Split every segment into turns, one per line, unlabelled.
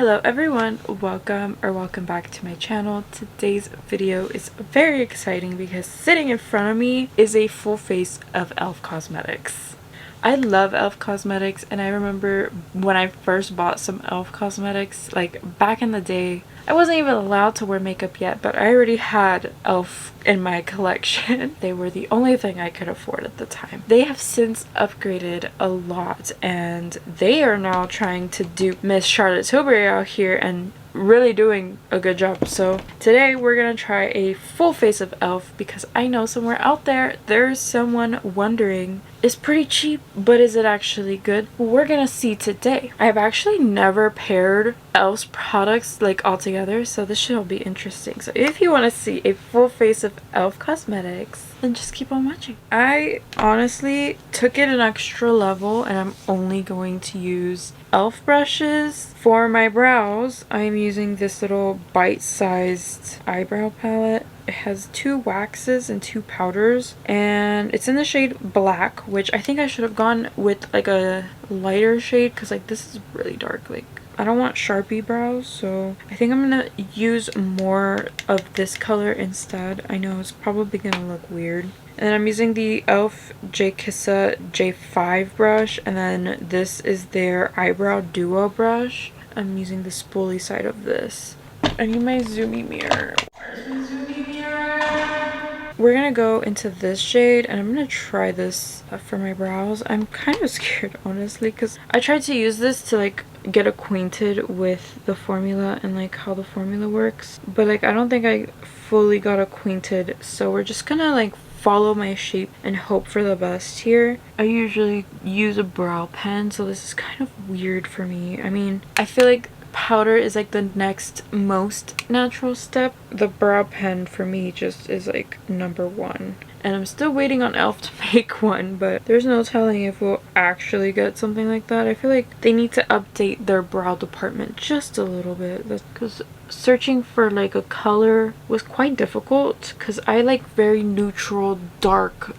Hello everyone, welcome back to my channel. Today's video is very exciting because sitting in front of me is a full face of e.l.f. cosmetics. I love e.l.f. cosmetics, and I remember when I first bought some e.l.f. cosmetics, like back in the day. I wasn't even allowed to wear makeup yet, but I already had e.l.f. in my collection. They were the only thing I could afford at the time. They have since upgraded a lot, and they are now trying to dupe Miss Charlotte Tilbury out here and really doing a good job. So today we're gonna try a full face of e.l.f. because I know somewhere out there's someone wondering, it's pretty cheap, but is it actually good? We're gonna see today. I have actually never paired e.l.f.'s products like all together, so this should all be interesting. So if you want to see a full face of e.l.f. cosmetics, then just keep on watching. I honestly took it an extra level, and I'm only going to use e.l.f. brushes. For my brows, I'm using this little bite-sized eyebrow palette. It has 2 waxes and 2 powders, and it's in the shade black, which I think I should have gone with like a lighter shade because like this is really dark. Like I don't want Sharpie brows, so I think I'm gonna use more of this color instead. I know it's probably gonna look weird. And then I'm using the e.l.f. Kissa J5 brush, and then this is their eyebrow duo brush. I'm using the spoolie side of this. I need my zoomy mirror. Where's my zoomy mirror? We're gonna go into this shade, and I'm gonna try this for my brows. I'm kind of scared, honestly, because I tried to use this to like get acquainted with the formula and like how the formula works, but like I don't think I fully got acquainted, so we're just gonna like follow my shape and hope for the best here. I usually use a brow pen, so this is kind of weird for me. I mean, I feel like powder is like the next most natural step. The brow pen for me just is like number 1. And I'm still waiting on e.l.f. to make one, but there's no telling if we'll actually get something like that. I feel like they need to update their brow department just a little bit, because searching for like a color was quite difficult because I like very neutral dark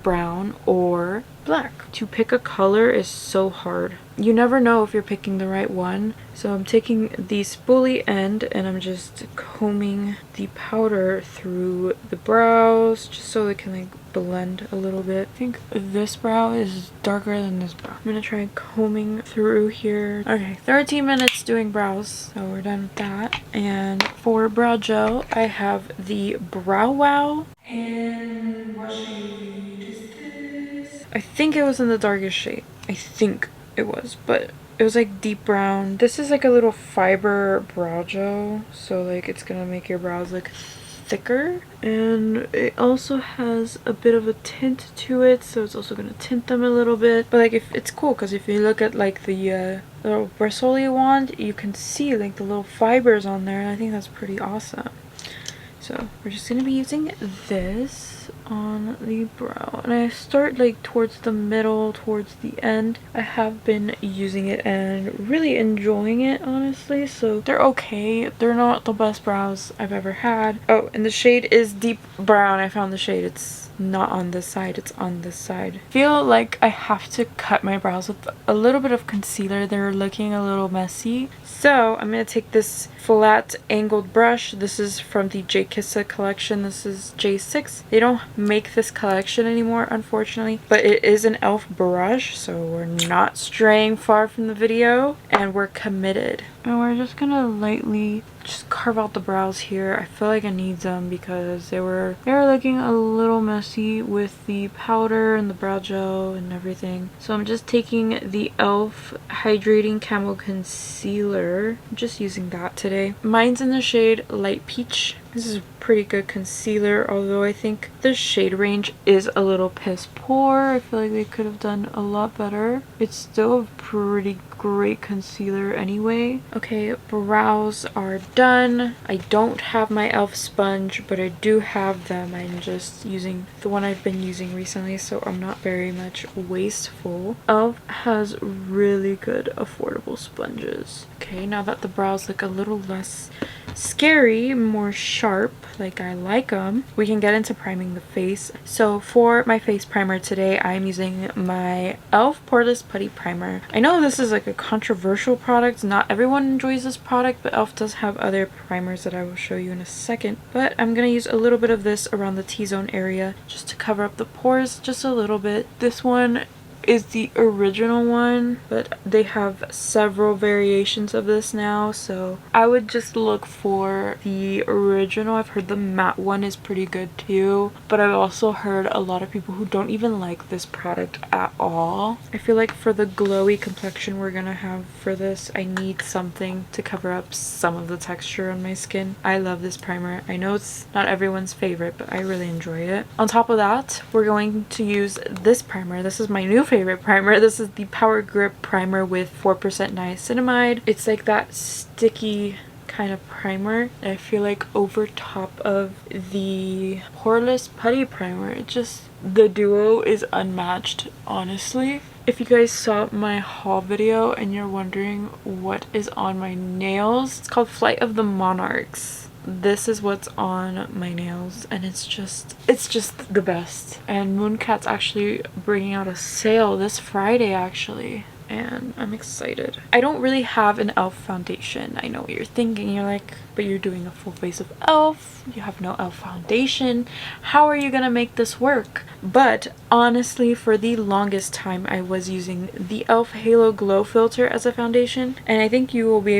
brown or black. To pick a color is so hard. You never know if you're picking the right one. So I'm taking the spoolie end and I'm just combing the powder through the brows just so it can like blend a little bit. I think this brow is darker than this brow. I'm gonna try combing through here. Okay, 13 minutes doing brows, so we're done with that. And for brow gel, I have the Brow Wow. And what shade is this? I think it was in the darkest shade. I think it was, but it was like deep brown. This is like a little fiber brow gel, so like it's gonna make your brows look thicker, and it also has a bit of a tint to it, so it's also gonna tint them a little bit. But like if it's cool because if you look at like the little bristly wand, you can see like the little fibers on there, and I think that's pretty awesome. So we're just gonna be using this on the brow, and I start like towards the middle, towards the end. I have been using it and really enjoying it, honestly, so they're okay. They're not the best brows I've ever had. Oh, and the shade is deep brown. I found the shade. It's not on this side, it's on this side. I feel like I have to cut my brows with a little bit of concealer. They're looking a little messy, so I'm gonna take this flat angled brush. This is from the Kissa collection. This is J6. They don't make this collection anymore, unfortunately, but it is an e.l.f. brush, so we're not straying far from the video, and we're committed. And we're just gonna lightly just carve out the brows here. I feel like I need them because they were looking a little messy with the powder and the brow gel and everything. So I'm just taking the e.l.f. Hydrating Camo Concealer. I'm just using that today. Mine's in the shade Light Peach. This is a pretty good concealer, although I think the shade range is a little piss poor. I feel like they could have done a lot better. It's still a pretty great concealer anyway. Okay, brows are done. I don't have my e.l.f. sponge, but I do have them. I'm just using the one I've been using recently, so I'm not very much wasteful. e.l.f. has really good affordable sponges. Okay, now that the brows look a little less scary, more sharp, like I like them, we can get into priming the face. So for my face primer today, I'm using my e.l.f. Poreless Putty Primer. I know this is like a controversial product. Not everyone enjoys this product, but e.l.f. does have other primers that I will show you in a second. But I'm going to use a little bit of this around the T-zone area just to cover up the pores just a little bit. This one is the original one, but they have several variations of this now, so I would just look for the original. I've heard the matte one is pretty good too, but I've also heard a lot of people who don't even like this product at all. I feel like for the glowy complexion we're gonna have for this, I need something to cover up some of the texture on my skin. I love this primer. I know it's not everyone's favorite, but I really enjoy it. On top of that, we're going to use this primer. This is my new favorite primer. This is the Power Grip Primer with 4% niacinamide. It's like that sticky kind of primer. I feel like over top of the Poreless Putty Primer, it just, the duo is unmatched, honestly. If you guys saw my haul video and you're wondering what is on my nails, it's called Flight of the Monarchs. This is what's on my nails, and it's just the best. And Mooncat's actually bringing out a sale this Friday actually, and I'm excited. I don't really have an e.l.f. foundation. I know what you're thinking. You're like, but you're doing a full face of e.l.f. You have no e.l.f. foundation. How are you gonna make this work? But honestly, for the longest time, I was using the e.l.f. Halo Glow Filter as a foundation, and I think you won't be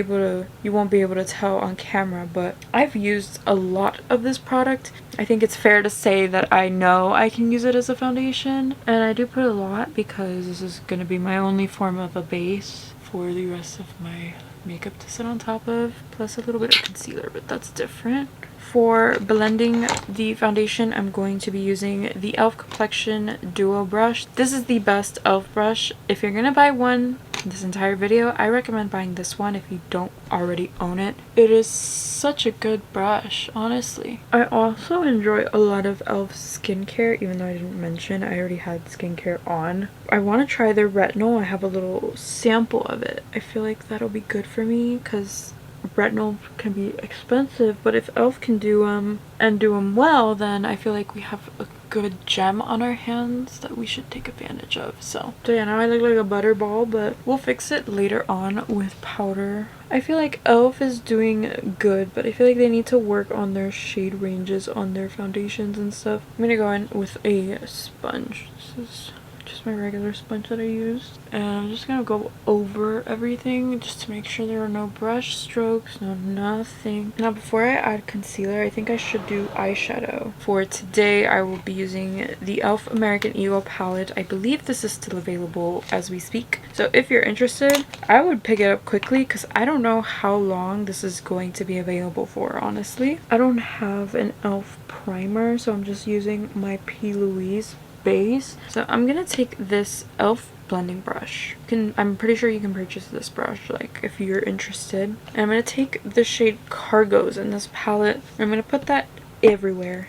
able to tell on camera, but I've used a lot of this product. I think it's fair to say that I know I can use it as a foundation, and I do put a lot because this is gonna be my only form of a base for the rest of my makeup to sit on top of, plus a little bit of concealer, but that's different. For blending the foundation, I'm going to be using the e.l.f. Complexion Duo Brush. This is the best e.l.f. brush. If you're gonna buy one this entire video, I recommend buying this one if you don't already own it. It is such a good brush, honestly. I also enjoy a lot of e.l.f. skincare, even though I didn't mention I already had skincare on. I want to try their retinol. I have a little sample of it. I feel like that'll be good for me because retinol can be expensive, but if e.l.f. can do them and do them well, then I feel like we have a good gem on our hands that we should take advantage of. So yeah, now I look like a butterball, but we'll fix it later on with powder. I feel like e.l.f. is doing good, but I feel like they need to work on their shade ranges on their foundations and stuff. I'm gonna go in with a sponge. This is just my regular sponge that I used, and I'm just gonna go over everything just to make sure there are no brush strokes, no nothing. Now before I add concealer, I think I should do eyeshadow. For today I will be using the e.l.f. American Eagle palette. I believe this is still available as we speak, so if you're interested, I would pick it up quickly because I don't know how long this is going to be available for, honestly. I don't have an e.l.f. primer, so I'm just using my P. Louise base. So I'm gonna take this e.l.f. blending brush. I'm pretty sure you can purchase this brush, like, if you're interested. And I'm gonna take the shade Cargos in this palette. I'm gonna put that everywhere.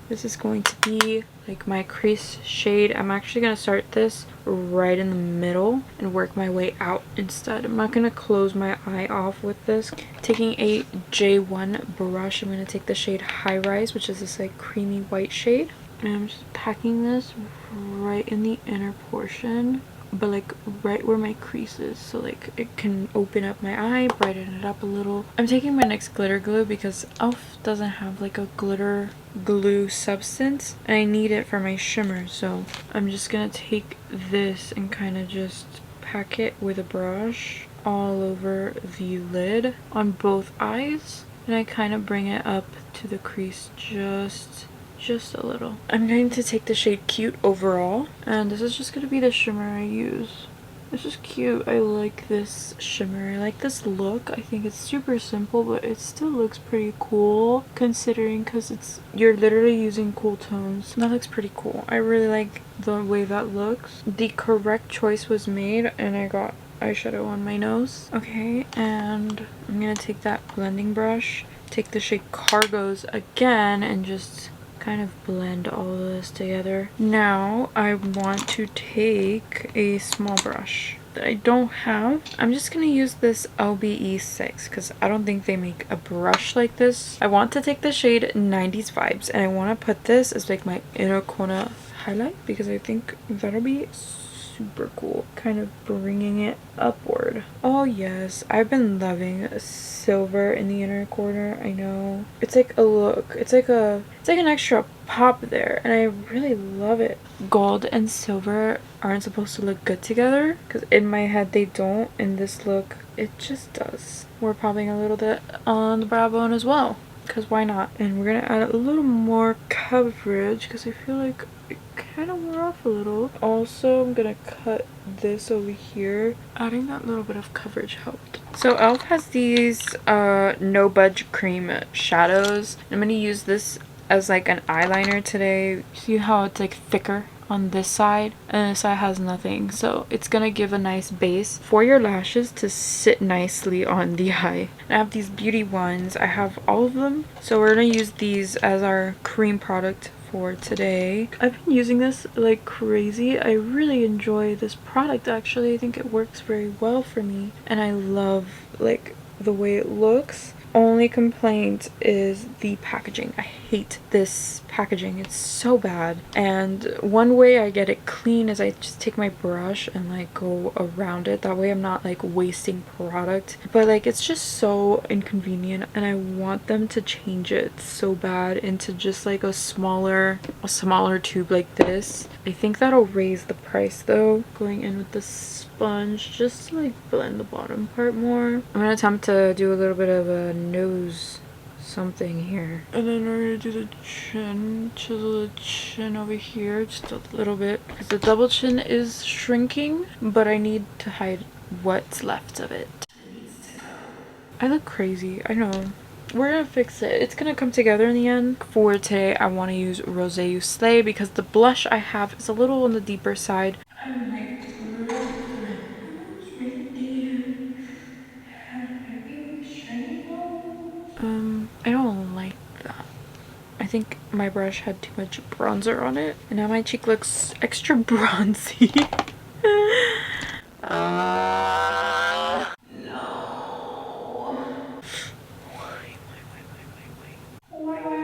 This is going to be like my crease shade. I'm actually gonna start this right in the middle and work my way out instead. I'm not gonna close my eye off with this. Taking a J1 brush, I'm gonna take the shade High Rise, which is this like creamy white shade. And I'm just packing this right in the inner portion, but like right where my crease is, so like it can open up my eye, brighten it up a little. I'm taking my NYX glitter glue because e.l.f. doesn't have like a glitter glue substance, and I need it for my shimmer, so I'm just gonna take this and kind of just pack it with a brush all over the lid on both eyes, and I kind of bring it up to the crease just a little. I'm going to take the shade Cute Overall, and this is just going to be the shimmer I use. This is cute. I like this shimmer. I like this look. I think it's super simple, but it still looks pretty cool considering, because you're literally using cool tones. That looks pretty cool. I really like the way that looks. The correct choice was made, and I got eyeshadow on my nose. Okay, and I'm gonna take that blending brush, take the shade Cargos again, and just kind of blend all of this together. Now I want to take a small brush. that I don't have. I'm just gonna use this LBE6 because I don't think they make a brush like this. I want to take the shade 90s Vibes and I want to put this as like my inner corner highlight because I think that'll be super cool, kind of bringing it upward. Oh yes, I've been loving silver in the inner corner. I know it's like a look, it's like an extra pop there, and I really love it. Gold and silver aren't supposed to look good together because in my head they don't. In this look it just does. We're popping a little bit on the brow bone as well because why not? And we're gonna add a little more coverage because I feel like it kind of wore off a little. Also, I'm gonna cut this over here. Adding that little bit of coverage helped. So e.l.f. has these No Budge cream shadows. I'm gonna use this as like an eyeliner today. See how it's like thicker on this side and this side has nothing, so it's gonna give a nice base for your lashes to sit nicely on the eye. And I have these beauty ones. I have all of them, so we're gonna use these as our cream product for today. I've been using this like crazy. I really enjoy this product actually. I think it works very well for me and I love like the way it looks. Only complaint is the packaging. I hate this packaging. It's so bad. And one way I get it clean is I just take my brush and like go around it. That way I'm not like wasting product. But like it's just so inconvenient and I want them to change it so bad into just like a smaller tube like this. I think that'll raise the price though. Going in with the sponge just to like blend the bottom part more. I'm gonna attempt to do a little bit of a nose something here, and then we're gonna do the chin, chisel the chin over here just a little bit because the double chin is shrinking, but I need to hide what's left of it. It needs to go. I look crazy, I know. We're gonna fix it. It's gonna come together in the end. For today I want to use Rose You Slay because the blush I have is a little on the deeper side. I'm like I don't like that. I think my brush had too much bronzer on it, and now my cheek looks extra bronzy. No. Why?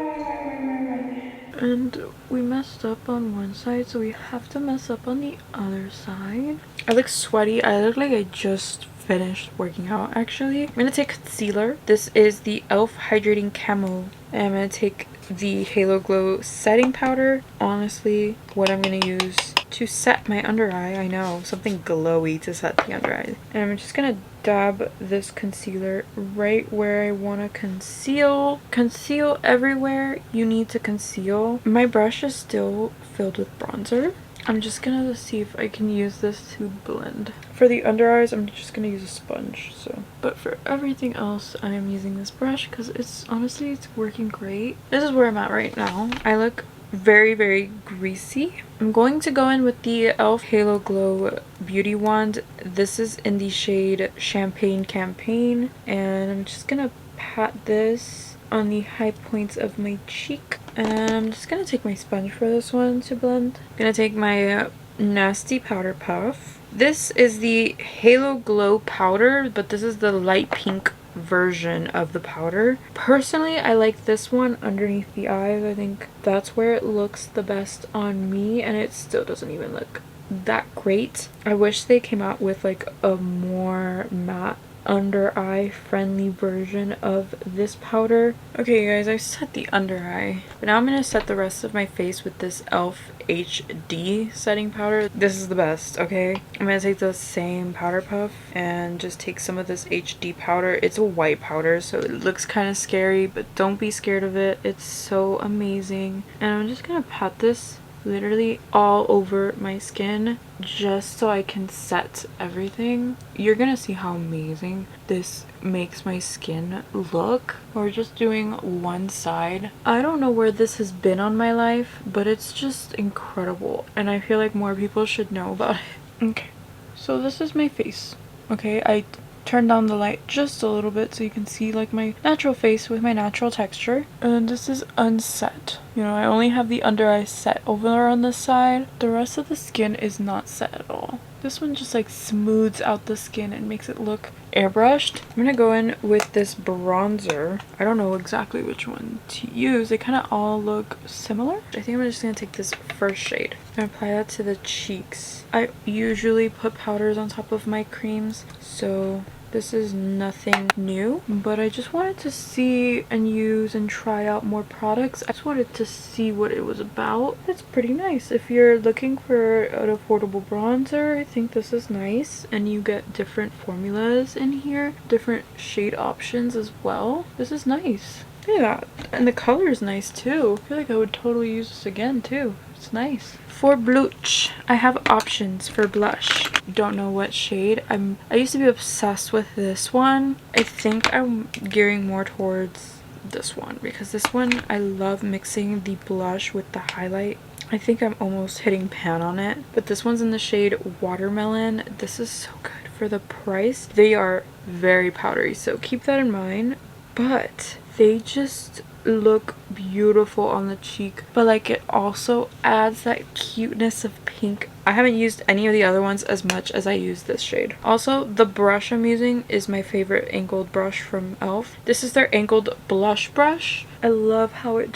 And we messed up on one side, so we have to mess up on the other side. I look sweaty. I look like I just finished working out actually. I'm gonna take concealer. This is the e.l.f. Hydrating Camo. And I'm gonna take the Halo Glow setting powder. Honestly, what I'm gonna use to set my under eye. I know, something glowy to set the under eye. And I'm just gonna dab this concealer right where I want to conceal. Conceal everywhere you need to conceal. My brush is still filled with bronzer. I'm just gonna see if I can use this to blend. For the under eyes, I'm just gonna use a sponge. But for everything else, I am using this brush because it's honestly, it's working great. This is where I'm at right now. I look very, very greasy. I'm going to go in with the e.l.f. Halo Glow Beauty Wand. This is in the shade Champagne Campaign, and I'm just gonna pat this on the high points of my cheek. And I'm just gonna take my sponge for this one to blend. I'm gonna take my Nasty Powder Puff. This is the Halo Glow powder, but this is the light pink version of the powder. Personally, I like this one underneath the eyes. I think that's where it looks the best on me, and it still doesn't even look that great. I wish they came out with like a more matte under eye friendly version of this powder. Okay guys, I set the under eye, but now I'm gonna set the rest of my face with this e.l.f. HD setting powder. This is the best. Okay, I'm gonna take the same powder puff and just take some of this HD powder. It's a white powder, so it looks kind of scary, but don't be scared of it. It's so amazing. And I'm just gonna pat this literally all over my skin just so I can set everything. You're gonna see how amazing this makes my skin look. We're just doing one side. I don't know where this has been on my life, but it's just incredible, and I feel like more people should know about it. Okay, so this is my face. Okay, I turned down the light just a little bit so you can see like my natural face with my natural texture. And this is unset. You know, I only have the under eye set over on this side. The rest of the skin is not set at all. This one just like smooths out the skin and makes it look airbrushed. I'm gonna go in with this bronzer. I don't know exactly which one to use. They kind of all look similar. I think I'm just gonna take this first shade and apply that to the cheeks. I usually put powders on top of my creams, so this is nothing new, but I just wanted to see and use and try out more products. I just wanted to see what it was about. It's pretty nice. If you're looking for an affordable bronzer, I think this is nice, and you get different formulas in here, different shade options as well. This is nice. Look at that. And the color is nice too. I feel like I would totally use this again too. It's nice. For blush, I have options for blush. Don't know what shade. I used to be obsessed with this one. I think I'm gearing more towards this one because this one, I love mixing the blush with the highlight. I think I'm almost hitting pan on it, but this one's in the shade Watermelon. This is so good for the price. They are very powdery, so keep that in mind, but they just look beautiful on the cheek, but like it also adds that cuteness of pink. I haven't used any of the other ones as much as I use this shade. Also, the brush I'm using is my favorite angled brush from e.l.f. This is their angled blush brush. I love how it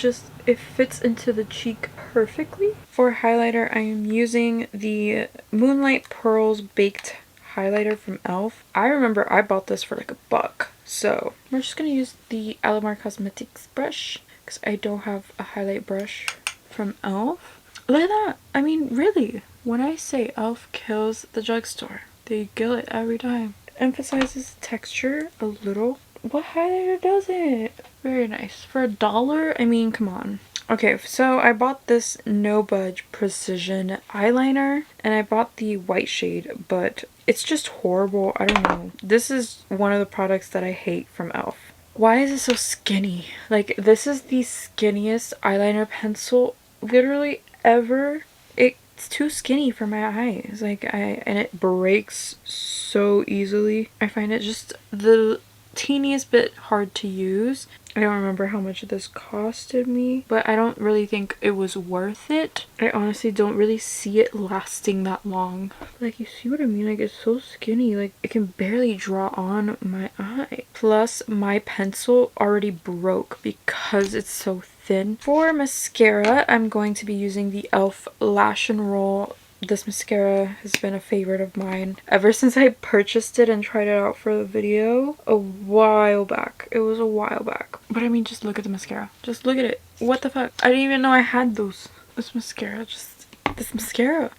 fits into the cheek perfectly. For highlighter, I am using the Moonlight Pearls Baked highlighter from e.l.f. I remember I bought this for like $1. So we're just gonna use the Alamar Cosmetics brush because I don't have a highlight brush from e.l.f. Look at that. I mean, really, when I say e.l.f. kills the drugstore, they kill it every time. Emphasizes texture a little. What highlighter doesn't? Very nice. For $1, I mean, come on. Okay, so I bought this No Budge Precision eyeliner, and I bought the white shade, but it's just horrible. I don't know. This is one of the products that I hate from e.l.f. Why is it so skinny? Like, this is the skinniest eyeliner pencil literally ever. It's too skinny for my eyes. Like, and it breaks so easily. I find it just the teeniest bit hard to use. I don't remember how much this costed me, but I don't really think it was worth it. I honestly don't really see it lasting that long. Like, you see what I mean? Like, it's so skinny. Like, it can barely draw on my eye. Plus, my pencil already broke because it's so thin. For mascara, I'm going to be using the e.l.f. Lash N Roll. This mascara has been a favorite of mine ever since I purchased it and tried it out for the video a while back. It was a while back. But I mean, just look at the mascara. Just look at it. What the fuck? I didn't even know I had those. This mascara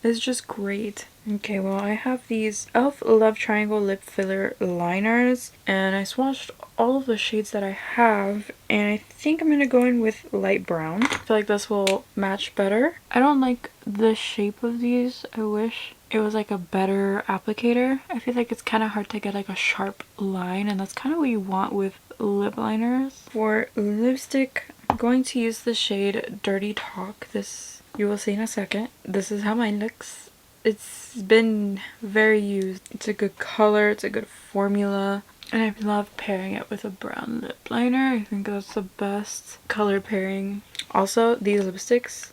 is just great. Okay, well, I have these e.l.f. Love Triangle Lip Filler Liners, and I swatched all of the shades that I have, and I think I'm gonna go in with light brown. I feel like this will match better. I don't like the shape of these. I wish it was like a better applicator. I feel like it's kind of hard to get like a sharp line, and that's kind of what you want with lip liners. For lipstick, I'm going to use the shade Dirty Talk. This you will see in a second. This is how mine looks. It's been very used. It's a good color, it's a good formula, and I love pairing it with a brown lip liner. I think that's the best color pairing. Also, these lipsticks,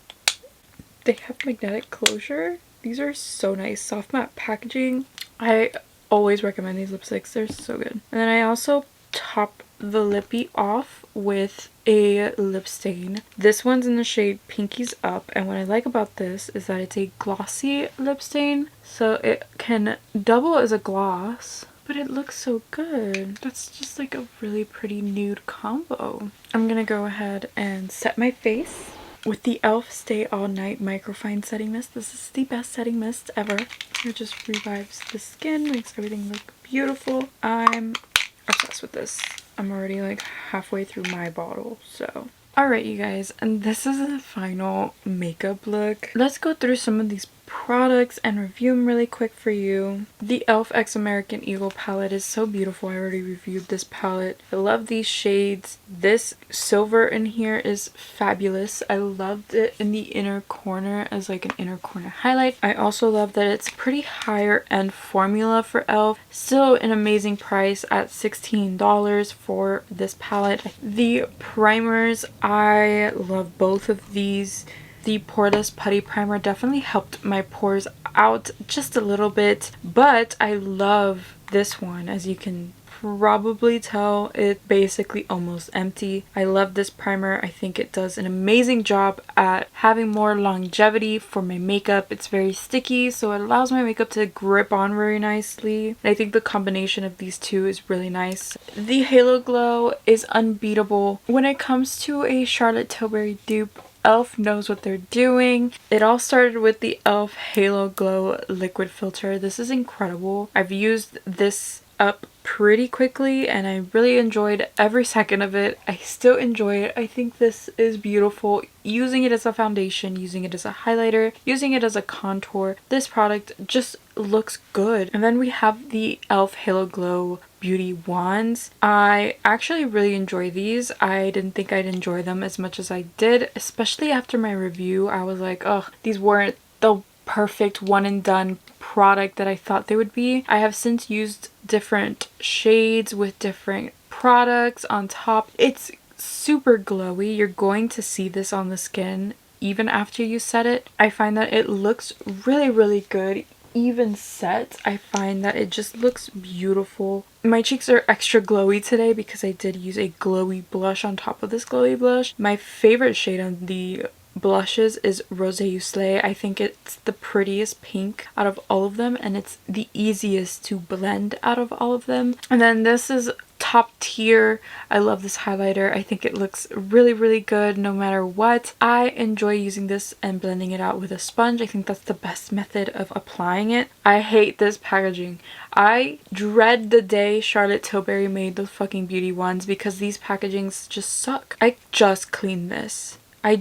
they have magnetic closure. These are so nice. Soft matte packaging. I always recommend these lipsticks. They're so good. And then I also top the lippie off with a lip stain. This one's in the shade Pinkies Up, and what I like about this is that it's a glossy lip stain, so it can double as a gloss, but it looks so good. That's just like a really pretty nude combo. I'm gonna go ahead and set my face with the e.l.f. Stay All Night Microfine Setting Mist. This is the best setting mist ever. It just revives the skin, makes everything look beautiful. I'm obsessed with this. I'm already like halfway through my bottle, so. Alright, you guys, and this is the final makeup look. Let's go through some of these products and review them really quick for you. The e.l.f. X American Eagle palette is so beautiful. I already reviewed this palette. I love these shades. This silver in here is fabulous. I loved it in the inner corner as like an inner corner highlight. I also love that it's pretty higher end formula for e.l.f. Still an amazing price at $16 for this palette. The primers, I love both of these. the Poreless Putty Primer definitely helped my pores out just a little bit, but I love this one. As you can probably tell, it's basically almost empty. I love this primer. I think it does an amazing job at having more longevity for my makeup. It's very sticky, so it allows my makeup to grip on very nicely. And I think the combination of these two is really nice. The Halo Glow is unbeatable. When it comes to a Charlotte Tilbury dupe, e.l.f. knows what they're doing. It all started with the e.l.f. Halo Glow liquid filter. This is incredible. I've used this up pretty quickly and I really enjoyed every second of it. I still enjoy it. I think this is beautiful. Using it as a foundation, using it as a highlighter, using it as a contour, this product just looks good. And then we have the e.l.f. Halo Glow Beauty Wands. I actually really enjoy these. I didn't think I'd enjoy them as much as I did, especially after my review. I was like, oh, these weren't the perfect one and done product that I thought they would be. I have since used different shades with different products on top. It's super glowy. You're going to see this on the skin even after you set it. I find that it looks really good. Even set, I find that it just looks beautiful. My cheeks are extra glowy today because I did use a glowy blush on top of this glowy blush. My favorite shade on the blushes is Rose You Slay. I think it's the prettiest pink out of all of them and it's the easiest to blend out of all of them. And then this is top tier. I love this highlighter. I think it looks really good no matter what. I enjoy using this and blending it out with a sponge. I think that's the best method of applying it. I hate this packaging. I dread the day Charlotte Tilbury made those fucking beauty ones because these packagings just suck. I just cleaned this. Look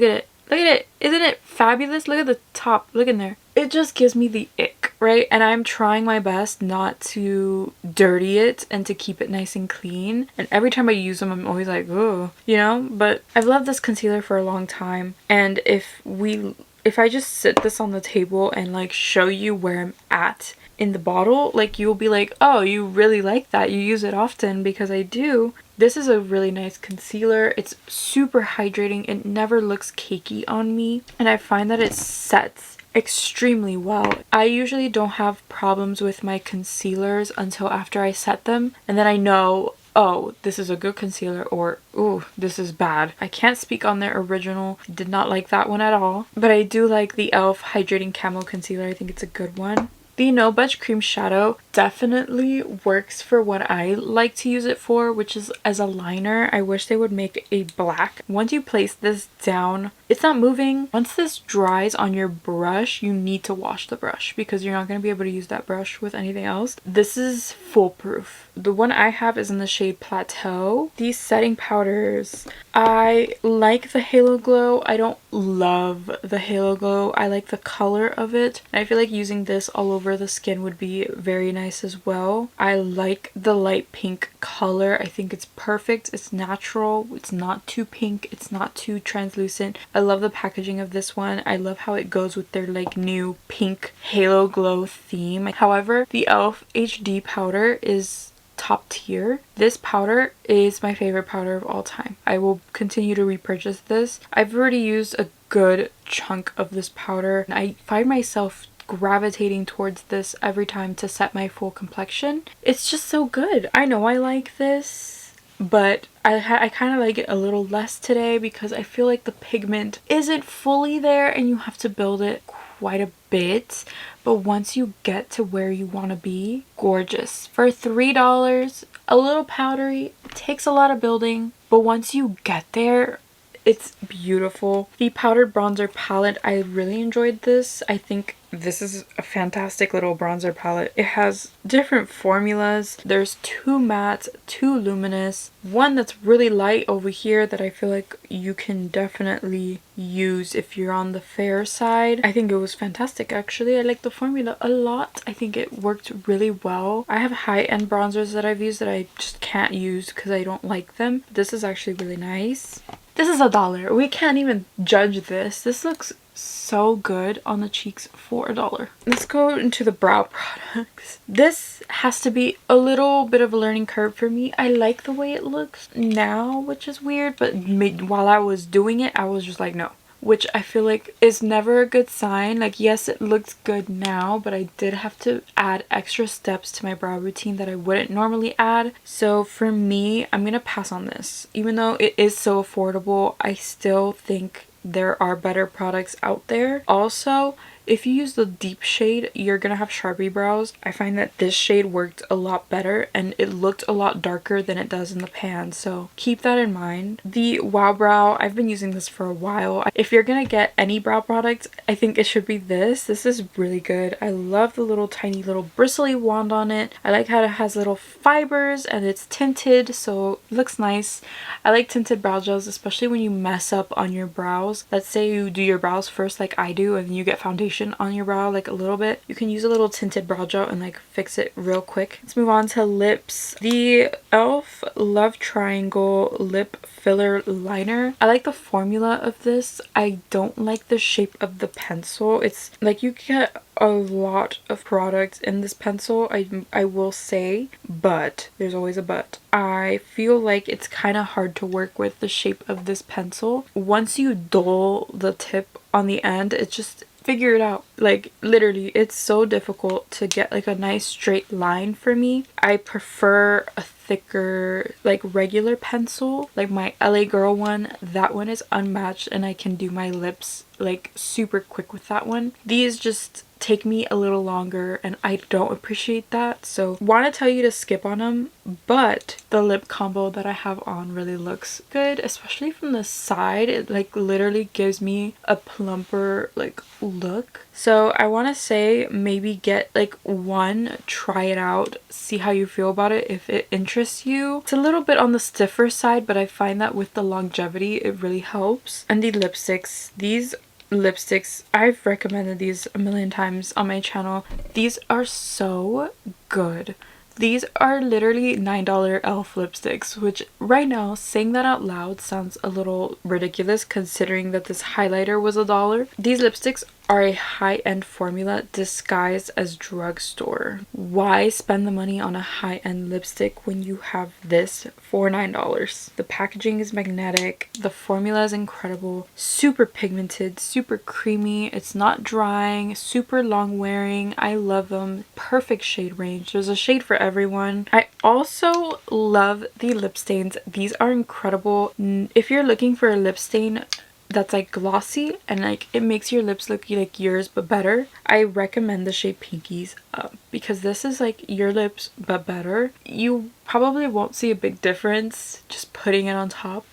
at it. Look at it. Isn't it fabulous? Look at the top. Look in there. It just gives me the ick, right? And I'm trying my best not to dirty it and to keep it nice and clean. And every time I use them, I'm always like, oh, you know? But I've loved this concealer for a long time. And if I just sit this on the table and like show you where I'm at in the bottle, like you'll be like, oh, you really like that. You use it often, because I do. This is a really nice concealer. It's super hydrating. It never looks cakey on me. And I find that it sets extremely well. I usually don't have problems with my concealers until after I set them. And then I know, oh, this is a good concealer, or ooh, this is bad. I can't speak on their original. Did not like that one at all. But I do like the e.l.f. Hydrating Camo Concealer. I think it's a good one. The No Budge Cream Shadow definitely works for what I like to use it for, which is as a liner. I wish they would make a black. Once you place this down, it's not moving. Once this dries on your brush, you need to wash the brush because you're not going to be able to use that brush with anything else. This is foolproof. The one I have is in the shade Plateau. These setting powders, I like the Halo Glow. I don't love the Halo Glow. I like the color of it. And I feel like using this all over the skin would be very nice as well. I like the light pink color. I think it's perfect. It's natural. It's not too pink. It's not too translucent. I love the packaging of this one. I love how it goes with their like new pink Halo Glow theme. However, the e.l.f. HD powder is top tier. This powder is my favorite powder of all time. I will continue to repurchase this. I've already used a good chunk of this powder. I find myself gravitating towards this every time to set my full complexion. It's just so good. I know I like this, but I kind of like it a little less today because I feel like the pigment isn't fully there and you have to build it quite a bit. But once you get to where you want to be, gorgeous. For $3, a little powdery, it takes a lot of building, but once you get there, it's beautiful. The powdered bronzer palette, I really enjoyed this. I think this is a fantastic little bronzer palette. It has different formulas. There's 2 matte, 2 luminous, one that's really light over here that I feel like you can definitely use if you're on the fair side. I think it was fantastic actually. I like the formula a lot. I think it worked really well. I have high-end bronzers that I've used that I just can't use because I don't like them. This is actually really nice. This is $1. We can't even judge this. This looks so good on the cheeks for $1. Let's go into the brow products. This has to be a little bit of a learning curve for me. I like the way it looks now, which is weird, but while I was doing it, I was just like, no. Which I feel like is never a good sign. Like, yes, it looks good now, but I did have to add extra steps to my brow routine that I wouldn't normally add. So for me, I'm gonna pass on this. Even though it is so affordable, I still think there are better products out there. Also, if you use the deep shade, you're gonna have Sharpie brows. I find that this shade worked a lot better and it looked a lot darker than it does in the pan, so keep that in mind. The Wow Brow, I've been using this for a while. If you're gonna get any brow product, I think it should be this. This is really good. I love the little tiny little bristly wand on it. I like how it has little fibers and it's tinted, so it looks nice. I like tinted brow gels, especially when you mess up on your brows. Let's say you do your brows first like I do and you get foundation on your brow like a little bit. You can use a little tinted brow gel and like fix it real quick. Let's move on to lips. The e.l.f. Love Triangle Lip Filler Liner. I like the formula of this. I don't like the shape of the pencil. It's like you get a lot of products in this pencil, I will say, but there's always a but. I feel like it's kind of hard to work with the shape of this pencil. Once you dull the tip on the end, it's just figure it out. Like literally, it's so difficult to get like a nice straight line for me. I prefer a thicker like regular pencil, like my LA Girl one. That one is unmatched and I can do my lips like super quick with that one. These just take me a little longer and I don't appreciate that, so want to tell you to skip on them, but the lip combo that I have on really looks good, especially from the side. It like literally gives me a plumper like look. So I want to say maybe get like one, try it out, see how you feel about it. If it interests you, it's a little bit on the stiffer side, but I find that with the longevity it really helps. And the lipsticks, these lipsticks, I've recommended these a million times on my channel. These are so good. These are literally $9 e.l.f. lipsticks, which right now, saying that out loud sounds a little ridiculous considering that this highlighter was $1. These lipsticks are a high-end formula disguised as drugstore. Why spend the money on a high-end lipstick when you have this for $9? The packaging is magnetic, the formula is incredible, super pigmented, super creamy, it's not drying, super long wearing. I love them. Perfect shade range. There's a shade for everyone. I also love the lip stains. These are incredible. If you're looking for a lip stain that's like glossy and like it makes your lips look like yours but better, I recommend the shade Pinkies Up, because this is like your lips but better. You probably won't see a big difference just putting it on top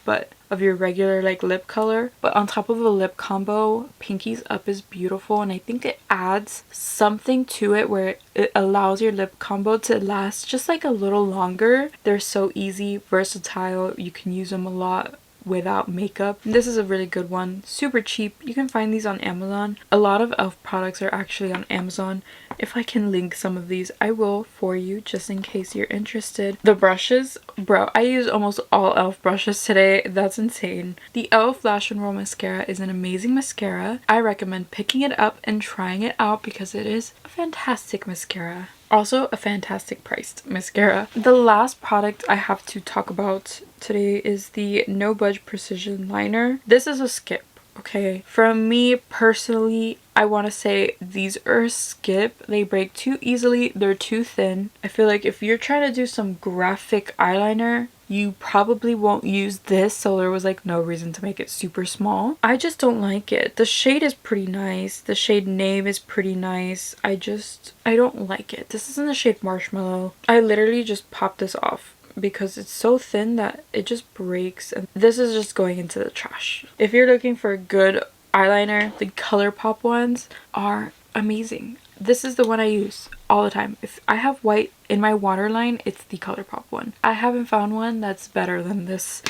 of your regular like lip color, but on top of a lip combo, Pinkies Up is beautiful, and I think it adds something to it where it allows your lip combo to last just like a little longer. They're so easy, versatile, you can use them a lot without makeup. This is a really good one, super cheap. You can find these on Amazon. A lot of e.l.f. products are actually on Amazon. If I can link some of these, I will for you just in case you're interested. The brushes, bro, I use almost all e.l.f. brushes today. That's insane. The e.l.f. Lash N Roll Mascara is an amazing mascara. I recommend picking it up and trying it out because it is a fantastic mascara. Also a fantastic priced mascara. The last product I have to talk about today is the No Budge Precision Liner. This is a skip, okay? From me personally, I want to say these are a skip. They break too easily. They're too thin. I feel like if you're trying to do some graphic eyeliner, you probably won't use this, so there was like no reason to make it super small. I just don't like it. The shade is pretty nice. The shade name is pretty nice. I don't like it. This is in the shade Marshmallow. I literally just popped this off because it's so thin that it just breaks, and this is just going into the trash. If you're looking for a good eyeliner, the ColourPop ones are amazing. This is the one I use all the time. If I have white in my waterline, it's the ColourPop one. I haven't found one that's better than this.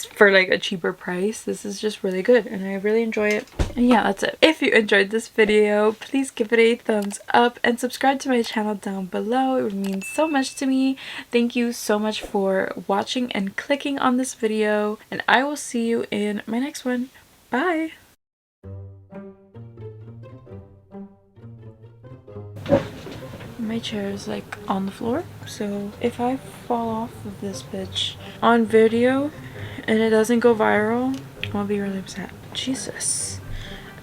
for like a cheaper price. This is just really good and I really enjoy it. And yeah, that's it. If you enjoyed this video, please give it a thumbs up and subscribe to my channel down below. It would mean so much to me. Thank you so much for watching and clicking on this video, and I will see you in my next one. Bye! My chair is like on the floor, so if I fall off of this bitch on video and it doesn't go viral, I'll be really upset. Jesus,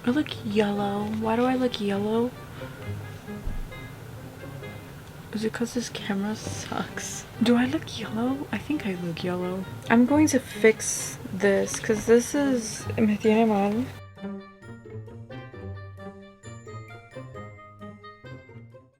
I look yellow. Why do I look yellow? Is it because this camera sucks? Do I look yellow? I think I look yellow. I'm going to fix this because this is me tiene mal.